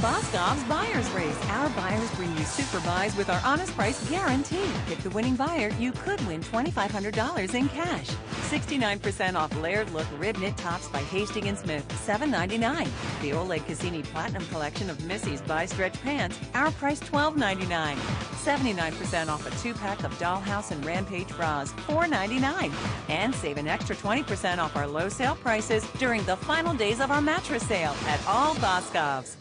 Boscov's Buyer's Race. Our buyers bring you super buys with our honest price guarantee. Pick the winning buyer, you could win $2,500 in cash. 69% off layered look rib knit tops by Hastings & Smith, $7.99. The Oleg Cassini Platinum Collection of Missy's By Stretch Pants, our price $12.99. 79% off a 2-pack of Dollhouse and Rampage bras, $4.99. And save an extra 20% off our low sale prices during the final days of our mattress sale at all Boscov's.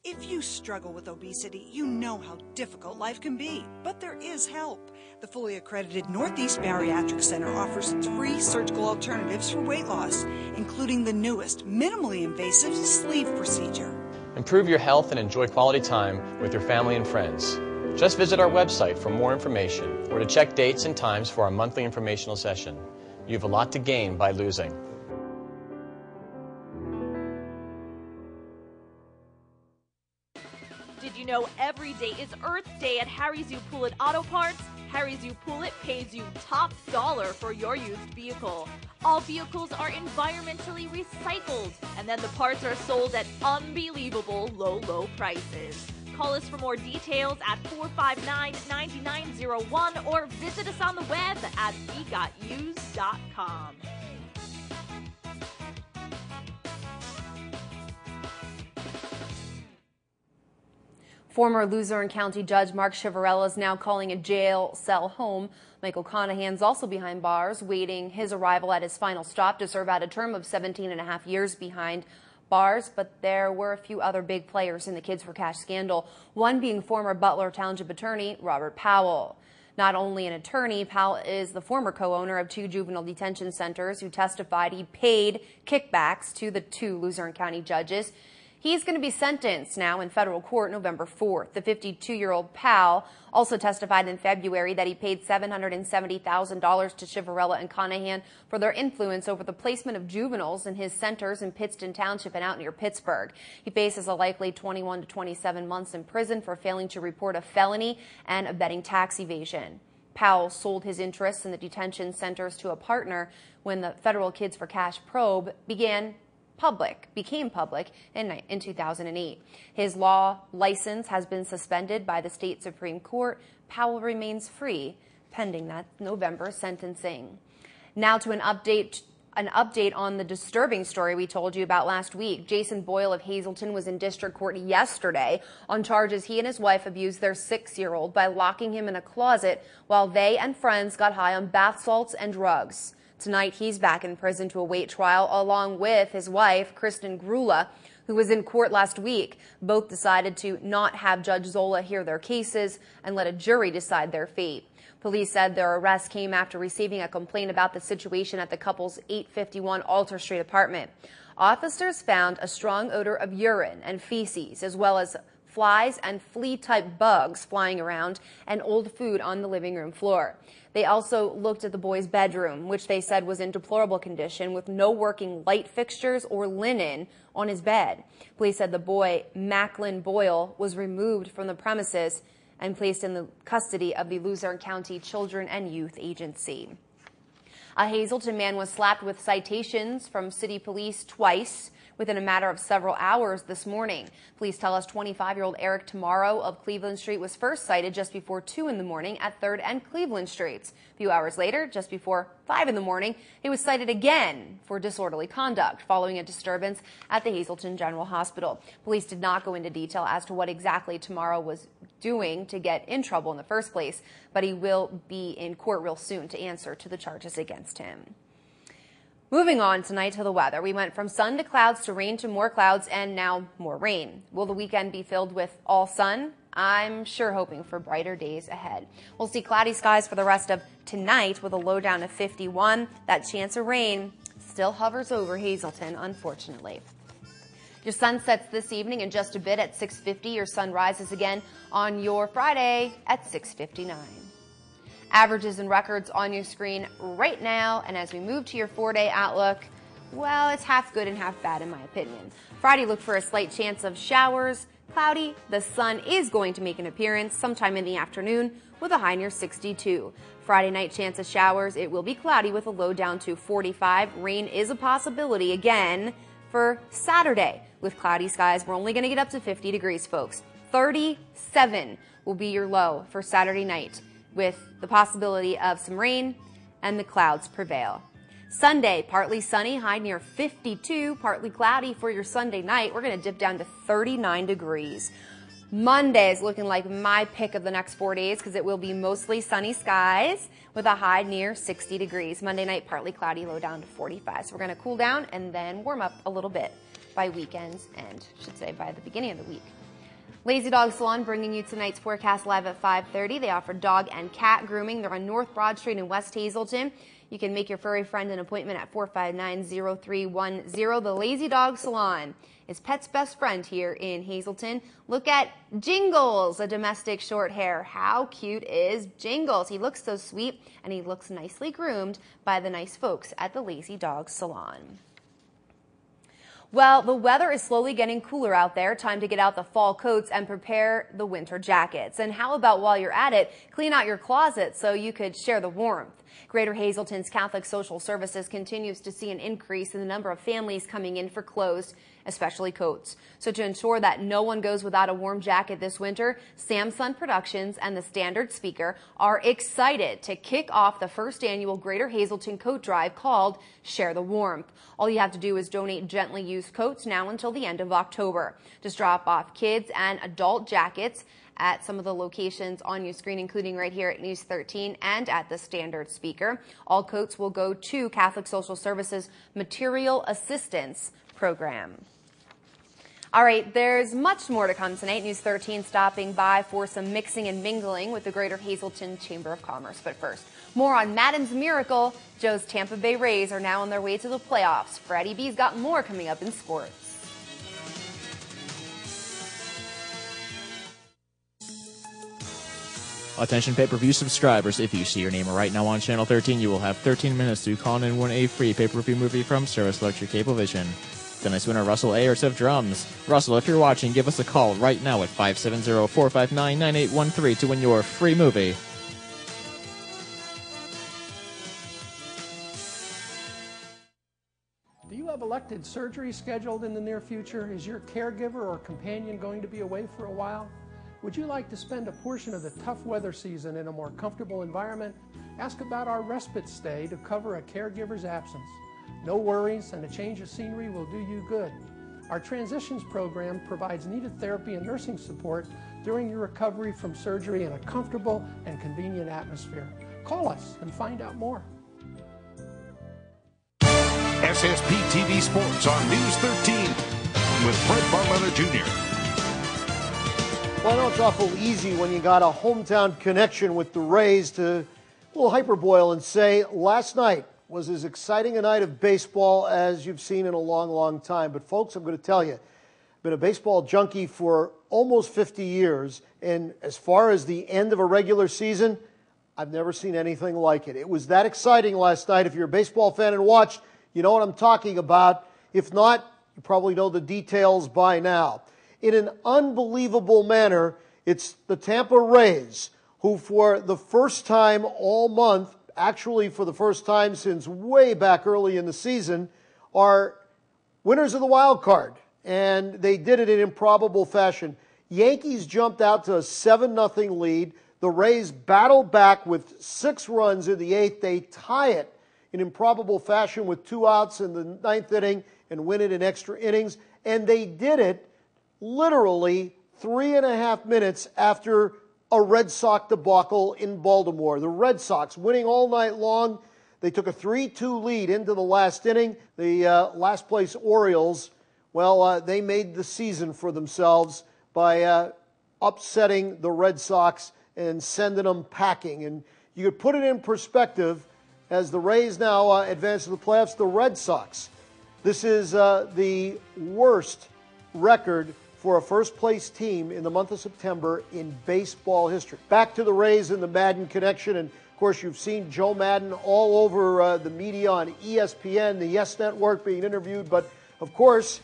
If you struggle with obesity, you know how difficult life can be, but there is help. The fully accredited Northeast Bariatric Center offers 3 surgical alternatives for weight loss, including the newest, minimally invasive sleeve procedure. Improve your health and enjoy quality time with your family and friends. Just visit our website for more information or to check dates and times for our monthly informational session. You have a lot to gain by losing. Did you know every day is Earth Day at Harry's U Pullett Auto Parts? Harry's U Pullett pays you top dollar for your used vehicle. All vehicles are environmentally recycled, and then the parts are sold at unbelievable low prices. Call us for more details at 459-9901 or visit us on the web at wegotused.com. Former Luzerne County Judge Mark Chivarella is now calling a jail cell home. Michael Conahan's also behind bars, waiting his arrival at his final stop to serve out a term of 17.5 years behind bars. But there were a few other big players in the Kids for Cash scandal, one being former Butler Township attorney Robert Powell. Not only an attorney, Powell is the former co-owner of 2 juvenile detention centers who testified he paid kickbacks to the 2 Luzerne County judges. He's going to be sentenced now in federal court November 4th. The 52-year-old Powell also testified in February that he paid $770,000 to Chivarella and Conahan for their influence over the placement of juveniles in his centers in Pittston Township and out near Pittsburgh. He faces a likely 21 to 27 months in prison for failing to report a felony and abetting tax evasion. Powell sold his interests in the detention centers to a partner when the federal Kids for Cash probe became public in 2008. His law license has been suspended by the state Supreme Court. Powell remains free pending that November sentencing. Now to an update on the disturbing story we told you about last week. Jason Boyle of Hazleton was in district court yesterday on charges he and his wife abused their 6-year-old by locking him in a closet while they and friends got high on bath salts and drugs. Tonight, he's back in prison to await trial, along with his wife, Kristen Grula, who was in court last week. Both decided to not have Judge Zola hear their cases and let a jury decide their fate. Police said their arrest came after receiving a complaint about the situation at the couple's 851 Alter Street apartment. Officers found a strong odor of urine and feces, as well as flies and flea-type bugs flying around and old food on the living room floor. They also looked at the boy's bedroom, which they said was in deplorable condition with no working light fixtures or linen on his bed. Police said the boy, Macklin Boyle, was removed from the premises and placed in the custody of the Luzerne County Children and Youth Agency. A Hazleton man was slapped with citations from city police twice within a matter of several hours this morning. Police tell us 25-year-old Eric Tomorrow of Cleveland Street was first cited just before 2 in the morning at 3rd and Cleveland Streets. A few hours later, just before 5 in the morning, he was cited again for disorderly conduct following a disturbance at the Hazleton General Hospital. Police did not go into detail as to what exactly Tomorrow was doing to get in trouble in the first place, but he will be in court real soon to answer to the charges against him. Moving on tonight to the weather. We went from sun to clouds to rain to more clouds and now more rain. Will the weekend be filled with all sun? I'm sure hoping for brighter days ahead. We'll see cloudy skies for the rest of tonight with a low down of 51. That chance of rain still hovers over Hazleton, unfortunately. Your sun sets this evening in just a bit at 6:50. Your sun rises again on your Friday at 6:59. Averages and records on your screen right now, and as we move to your 4-day outlook, well, it's half good and half bad in my opinion. Friday, look for a slight chance of showers. Cloudy, the sun is going to make an appearance sometime in the afternoon with a high near 62. Friday night, chance of showers. It will be cloudy with a low down to 45. Rain is a possibility again for Saturday with cloudy skies. We're only going to get up to 50 degrees, folks. 37 will be your low for Saturday night, with the possibility of some rain and the clouds prevail. Sunday, partly sunny, high near 52, partly cloudy for your Sunday night. We're going to dip down to 39 degrees. Monday is looking like my pick of the next 4 days because it will be mostly sunny skies with a high near 60 degrees. Monday night, partly cloudy, low down to 45. So we're going to cool down and then warm up a little bit by weekends and, should say, by the beginning of the week. Lazy Dog Salon bringing you tonight's forecast live at 5:30. They offer dog and cat grooming. They're on North Broad Street in West Hazleton. You can make your furry friend an appointment at 459-0310. The Lazy Dog Salon is pet's best friend here in Hazleton. Look at Jingles, a domestic short hair. How cute is Jingles? He looks so sweet, and he looks nicely groomed by the nice folks at the Lazy Dog Salon. Well, the weather is slowly getting cooler out there. Time to get out the fall coats and prepare the winter jackets. And how about while you're at it, clean out your closet so you could share the warmth. Greater Hazleton's Catholic Social Services continues to see an increase in the number of families coming in for clothes, especially coats. So to ensure that no one goes without a warm jacket this winter, Samson Productions and the Standard Speaker are excited to kick off the first annual Greater Hazleton Coat Drive called Share the Warmth. All you have to do is donate gently used coats now until the end of October. Just drop off kids and adult jackets at some of the locations on your screen, including right here at News 13 and at the Standard Speaker. All coats will go to Catholic Social Services Material Assistance Program. All right, there's much more to come tonight. News 13 stopping by for some mixing and mingling with the Greater Hazleton Chamber of Commerce. But first, more on Madden's miracle. Joe's Tampa Bay Rays are now on their way to the playoffs. Freddie B's got more coming up in sports. Attention pay-per-view subscribers, if you see your name right now on Channel 13, you will have 13 minutes to call in and win a free pay-per-view movie from Service Electric Cablevision. Tonight's winner, Russell Ayers of Drums. Russell, if you're watching, give us a call right now at 570-459-9813 to win your free movie. Do you have elective surgery scheduled in the near future? Is your caregiver or companion going to be away for a while? Would you like to spend a portion of the tough weather season in a more comfortable environment? Ask about our respite stay to cover a caregiver's absence. No worries, and a change of scenery will do you good. Our Transitions program provides needed therapy and nursing support during your recovery from surgery in a comfortable and convenient atmosphere. Call us and find out more. SSP TV Sports on News 13 with Fred Barletta Jr. Well, I know it's awful easy when you got a hometown connection with the Rays to a little hyperboil and say last night was as exciting a night of baseball as you've seen in a long, long time. But folks, I'm going to tell you, I've been a baseball junkie for almost 50 years, and as far as the end of a regular season, I've never seen anything like it. It was that exciting last night. If you're a baseball fan and watched, you know what I'm talking about. If not, you probably know the details by now. In an unbelievable manner, it's the Tampa Rays who, for the first time all month, actually for the first time since way back early in the season, are winners of the wild card. And they did it in improbable fashion. Yankees jumped out to a 7-0 lead. The Rays battled back with 6 runs in the 8th. They tie it in improbable fashion with 2 outs in the 9th inning and win it in extra innings. And they did it literally 3.5 minutes after a Red Sox debacle in Baltimore. The Red Sox winning all night long. They took a 3-2 lead into the last inning. The last place Orioles, well, they made the season for themselves by upsetting the Red Sox and sending them packing. And you could put it in perspective as the Rays now advance to the playoffs. The Red Sox, this is the worst record for a first-place team in the month of September in baseball history. Back to the Rays and the Madden connection, and of course you've seen Joe Madden all over the media on ESPN, the Yes Network, being interviewed, but of course,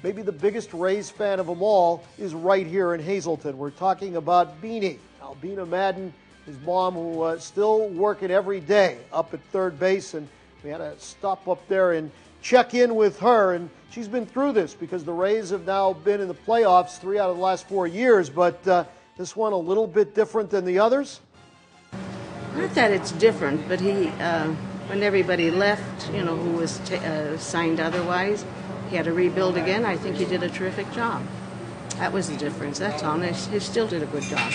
maybe the biggest Rays fan of them all is right here in Hazleton. We're talking about Beanie, Albina Madden, his mom, who still working every day up at third base, and we had to stop up there and check in with her, and she's been through this because the Rays have now been in the playoffs 3 out of the last 4 years, but this one a little bit different than the others? Not that it's different, but he, when everybody left, you know, who was signed otherwise, he had to rebuild again. I think he did a terrific job. That was the difference, that's all. And he still did a good job.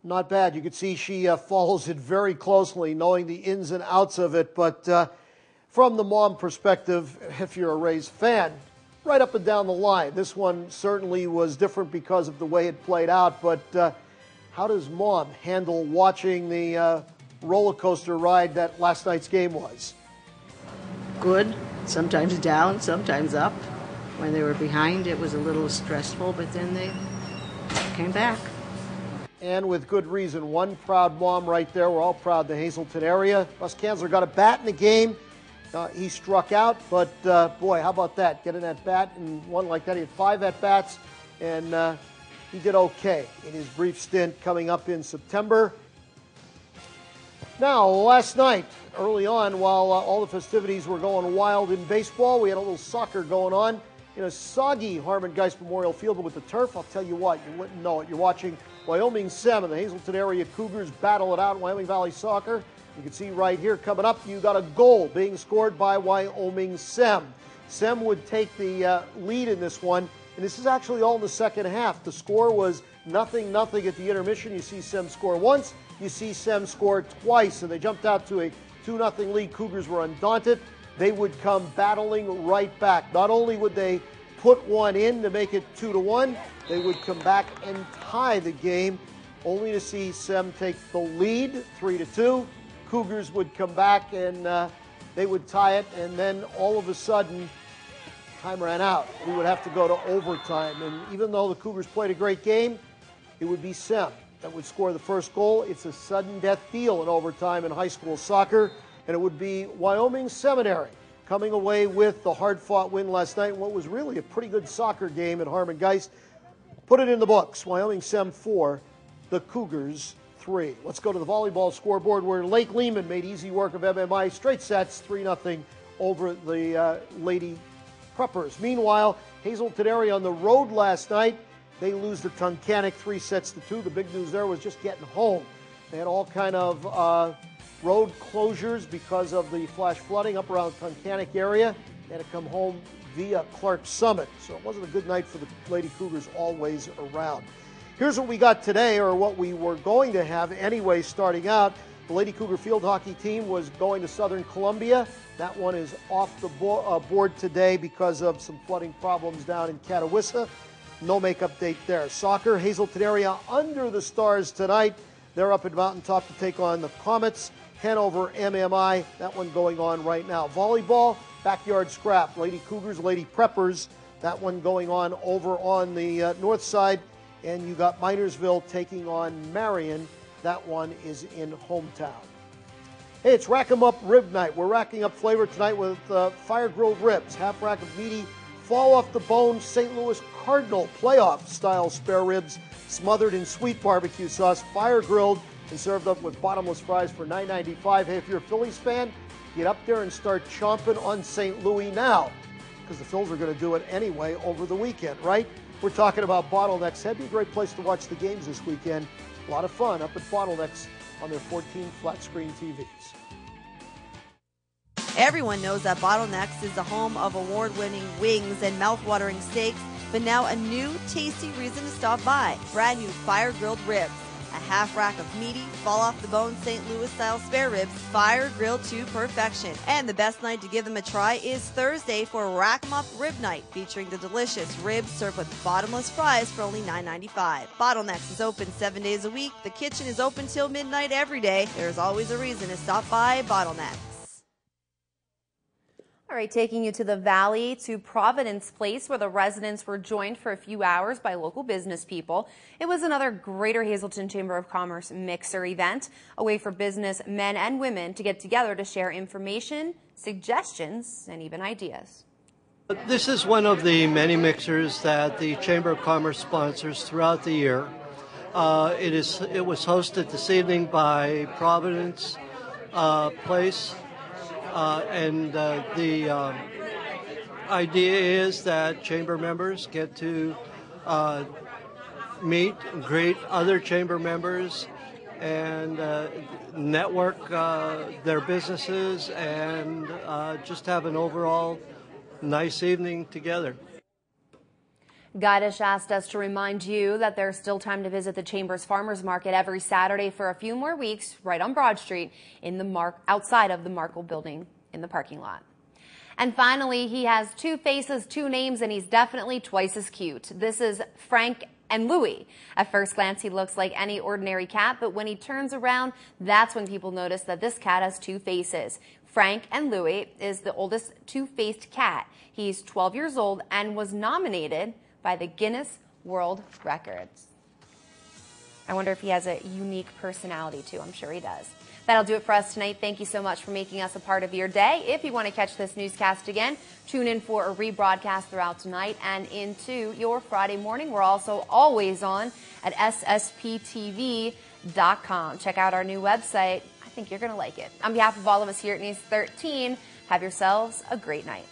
Not bad. You could see she follows it very closely, knowing the ins and outs of it, but from the mom perspective, if you're a Rays fan, right up and down the line. This one certainly was different because of the way it played out, but how does mom handle watching the roller coaster ride that last night's game was? Good, sometimes down, sometimes up. When they were behind, it was a little stressful, but then they came back. And with good reason. One proud mom right there. We're all proud in the Hazleton area. Russ Kanzler got a bat in the game. He struck out, but boy, how about that? Getting that bat and one like that. He had 5 at-bats, and he did okay in his brief stint coming up in September. Now, last night, early on, while all the festivities were going wild in baseball, we had a little soccer going on in a soggy Harmon Geist Memorial Field. But with the turf, I'll tell you what, you wouldn't know it. You're watching Wyoming Sem and the Hazleton area Cougars battle it out in Wyoming Valley Soccer. You can see right here coming up, you got a goal being scored by Wyoming Sem. Sem would take the lead in this one, and this is actually all in the second half. The score was 0-0 at the intermission. You see Sem score once, you see Sem score twice, and they jumped out to a 2-0 lead. Cougars were undaunted. They would come battling right back. Not only would they put one in to make it 2-1, they would come back and tie the game, only to see Sem take the lead 3-2. Cougars would come back and they would tie it, and then all of a sudden, time ran out. We would have to go to overtime, and even though the Cougars played a great game, it would be Sem that would score the first goal. It's a sudden death deal in overtime in high school soccer, and it would be Wyoming Seminary coming away with the hard-fought win last night in what was really a pretty good soccer game at Harmon Geist. Put it in the books. Wyoming Sem 4, the Cougars 3. Let's go to the volleyball scoreboard where Lake Lehman made easy work of MMI. Straight sets, 3-0 over the Lady Preppers. Meanwhile, Hazleton area on the road last night. They lose to Tunkhannock 3-2. The big news there was just getting home. They had all kind of road closures because of the flash flooding up around Tunkhannock area. They had to come home via Clark Summit. So it wasn't a good night for the Lady Cougars all ways around. Here's what we got today, or what we were going to have anyway starting out. The Lady Cougar field hockey team was going to Southern Columbia. That one is off the board today because of some flooding problems down in Catawissa. No make-up date there. Soccer, Hazleton area under the stars tonight. They're up at Mountaintop to take on the Comets. Hanover MMI, that one going on right now. Volleyball, backyard scrap. Lady Cougars, Lady Preppers, that one going on over on the north side. And you got Minersville taking on Marion. That one is in hometown. Hey, it's Rack 'em Up Rib Night. We're racking up flavor tonight with fire-grilled ribs. Half rack of meaty, fall-off-the-bone St. Louis Cardinal playoff-style spare ribs smothered in sweet barbecue sauce, fire-grilled, and served up with bottomless fries for $9.95. Hey, if you're a Phillies fan, get up there and start chomping on St. Louis now, because the Phils are going to do it anyway over the weekend, right? We're talking about Bottlenecks. That'd be a great place to watch the games this weekend. A lot of fun up at Bottlenecks on their 14 flat-screen TVs. Everyone knows that Bottlenecks is the home of award-winning wings and mouth-watering steaks, but now a new tasty reason to stop by. Brand new fire-grilled ribs. A half rack of meaty, fall-off-the-bone St. Louis-style spare ribs, fire-grilled to perfection. And the best night to give them a try is Thursday for Rack 'em Up Rib Night, featuring the delicious ribs served with bottomless fries for only $9.95. Bottlenecks is open 7 days a week. The kitchen is open till midnight every day. There's always a reason to stop by Bottlenecks. All right, taking you to the Valley, to Providence Place, where the residents were joined for a few hours by local business people. It was another Greater Hazleton Chamber of Commerce mixer event, a way for business men and women to get together to share information, suggestions, and even ideas. This is one of the many mixers that the Chamber of Commerce sponsors throughout the year. It was hosted this evening by Providence Place. The idea is that chamber members get to meet and greet other chamber members and network their businesses and just have an overall nice evening together. Guidish asked us to remind you that there's still time to visit the Chamber's Farmers Market every Saturday for a few more weeks right on Broad Street in the outside of the Markle building in the parking lot. And finally, he has two faces, two names, and he's definitely twice as cute. This is Frank and Louie. At first glance, he looks like any ordinary cat, but when he turns around, that's when people notice that this cat has two faces. Frank and Louie is the oldest two-faced cat. He's 12 years old and was nominated by the Guinness World Records. I wonder if he has a unique personality too. I'm sure he does. That'll do it for us tonight. Thank you so much for making us a part of your day. If you want to catch this newscast again, tune in for a rebroadcast throughout tonight and into your Friday morning. We're also always on at ssptv.com. Check out our new website. I think think you're going to like it. On behalf of all of us here at News 13, have yourselves a great night.